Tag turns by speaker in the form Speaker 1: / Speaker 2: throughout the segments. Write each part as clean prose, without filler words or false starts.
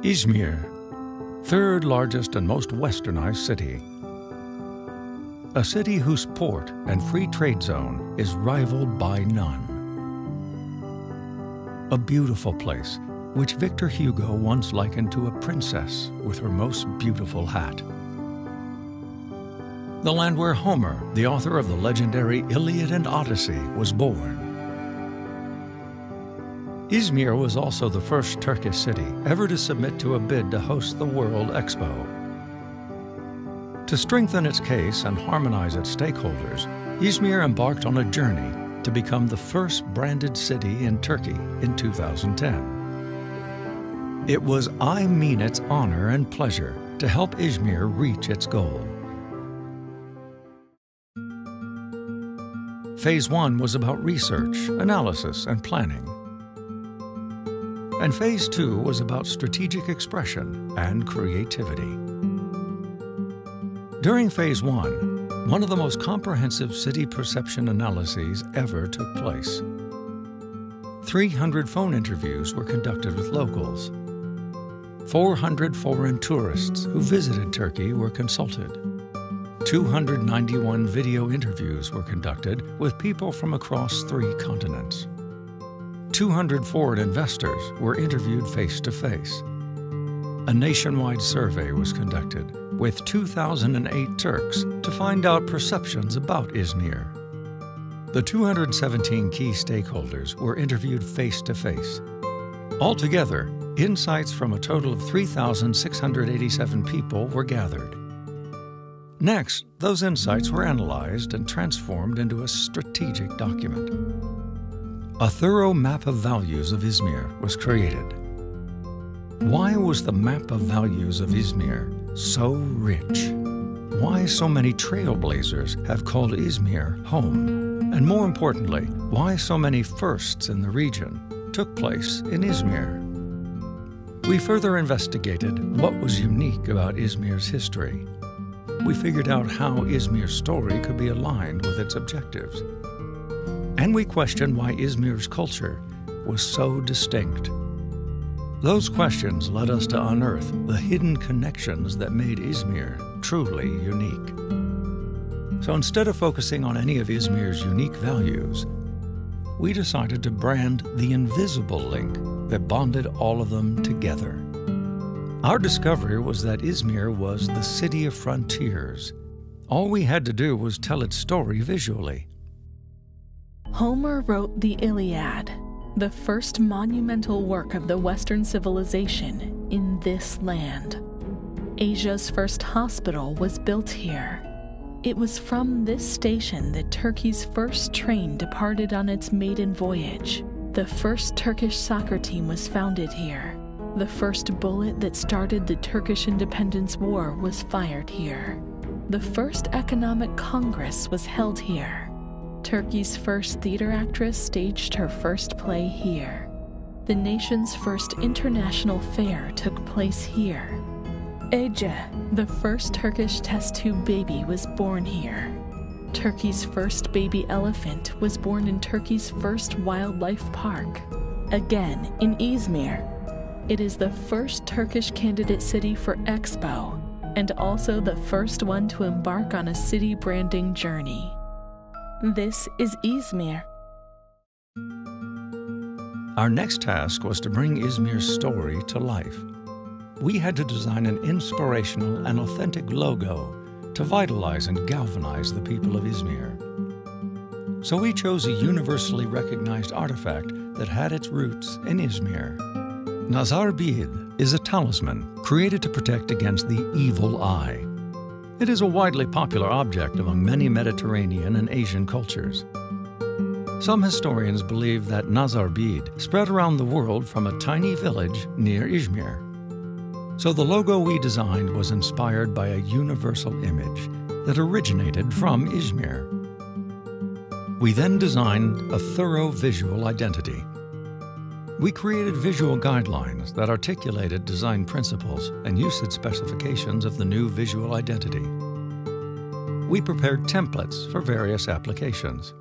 Speaker 1: Izmir, third largest and most westernized city. A city whose port and free trade zone is rivaled by none. A beautiful place, which Victor Hugo once likened to a princess with her most beautiful hat. The land where Homer, the author of the legendary Iliad and Odyssey, was born. Izmir was also the first Turkish city ever to submit to a bid to host the World Expo. To strengthen its case and harmonize its stakeholders, Izmir embarked on a journey to become the first branded city in Turkey in 2010. It was I Mean It's honor and pleasure to help Izmir reach its goal. Phase 1 was about research, analysis, and planning. And Phase 2 was about strategic expression and creativity. During Phase 1, one of the most comprehensive city perception analyses ever took place. 300 phone interviews were conducted with locals. 400 foreign tourists who visited Turkey were consulted. 291 video interviews were conducted with people from across 3 continents. 200 foreign investors were interviewed face-to-face. A nationwide survey was conducted with 2,008 Turks to find out perceptions about Izmir. The 217 key stakeholders were interviewed face-to-face. Altogether, insights from a total of 3,687 people were gathered. Next, those insights were analyzed and transformed into a strategic document. A thorough map of values of Izmir was created. Why was the map of values of Izmir so rich? Why so many trailblazers have called Izmir home? And more importantly, why so many firsts in the region took place in Izmir? We further investigated what was unique about Izmir's history. We figured out how Izmir's story could be aligned with its objectives. And we questioned why Izmir's culture was so distinct. Those questions led us to unearth the hidden connections that made Izmir truly unique. So instead of focusing on any of Izmir's unique values, we decided to brand the invisible link that bonded all of them together. Our discovery was that Izmir was the city of frontiers. All we had to do was tell its story visually.
Speaker 2: Homer wrote the Iliad, the first monumental work of the Western civilization in this land. Asia's first hospital was built here. It was from this station that Turkey's first train departed on its maiden voyage. The first Turkish soccer team was founded here. The first bullet that started the Turkish Independence War was fired here. The first economic congress was held here. Turkey's first theater actress staged her first play here. The nation's first international fair took place here. Ece, the first Turkish test tube baby, was born here. Turkey's first baby elephant was born in Turkey's first wildlife park. Again, in Izmir, it is the first Turkish candidate city for Expo, and also the first one to embark on a city branding journey. This is Izmir.
Speaker 1: Our next task was to bring Izmir's story to life. We had to design an inspirational and authentic logo to vitalize and galvanize the people of Izmir. So we chose a universally recognized artifact that had its roots in Izmir. Nazar Bead is a talisman created to protect against the evil eye. It is a widely popular object among many Mediterranean and Asian cultures. Some historians believe that Nazar Bead spread around the world from a tiny village near Izmir. So the logo we designed was inspired by a universal image that originated from Izmir. We then designed a thorough visual identity. We created visual guidelines that articulated design principles and usage specifications of the new visual identity. We prepared templates for various applications.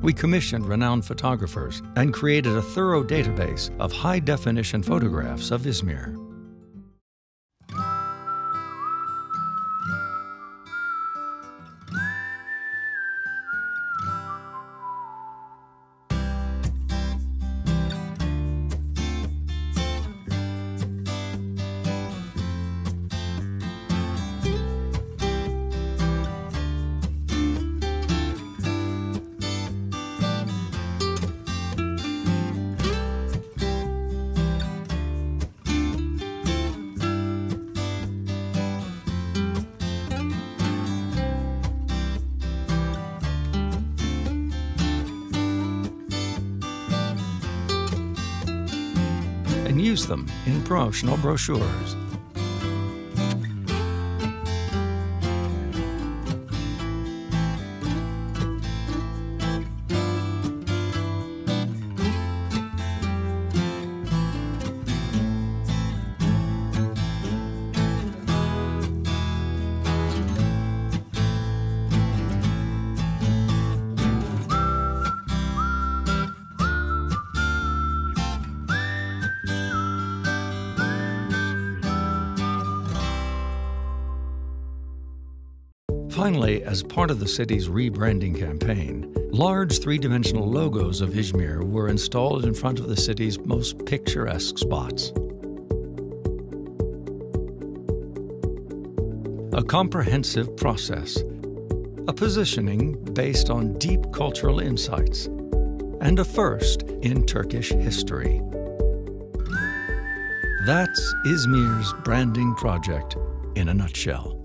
Speaker 1: we commissioned renowned photographers and created a thorough database of high-definition photographs of Izmir. And use them in promotional brochures. Finally, as part of the city's rebranding campaign, large three-dimensional logos of Izmir were installed in front of the city's most picturesque spots. A comprehensive process, a positioning based on deep cultural insights, and a first in Turkish history. That's Izmir's branding project in a nutshell.